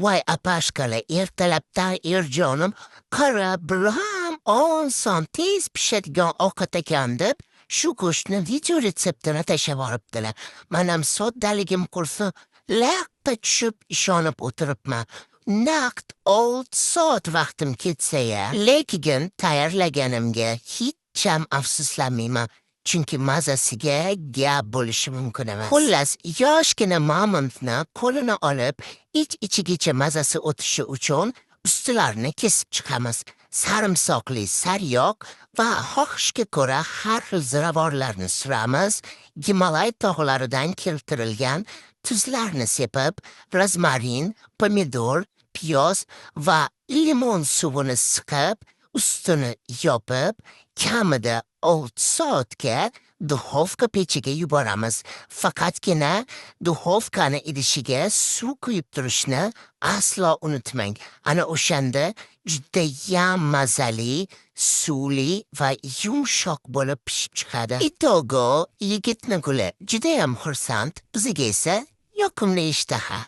Voy apashkala ertalabdan erjonim qara biram 10 son tez pishadigan ovqat ekan deb shu go'shtni video retseptini tashlab olibdilar. Manam soddaligim qursin laqqa tushib ishonib o'tiribman. Naqd 6 soat vaqtim ketsa-ya, lekin tayyorlaganimga hech ham afsuslanmayman. Chunki mazasiga gap bo'lishi mumkin emas. Xullas, yoshgina mamontni qo'lini olib, ich-ichigacha mazasi o'tishi uchun ustilarini kesib chiqamiz. Sarimsoqli sariyog' va xohishga ko'ra har xil ziravorlarni suramiz. Gimalay tog'laridan keltirilgan tuzlarni sepib, rozmarin, pomidor, piyoz va limon suvini siqib, ustini yopib, kamida 6 soatga duxovka pechiga yuboramiz. Faqatgina duxovkani idishiga suv quyib turishni aslo unutmang. Ana o'shanda judayam mazali, suvli va yumshoq bo'lib pishib chiqadi. Itogo yigitni guli judayam xursand, bizga esa yoqimli ishtaha.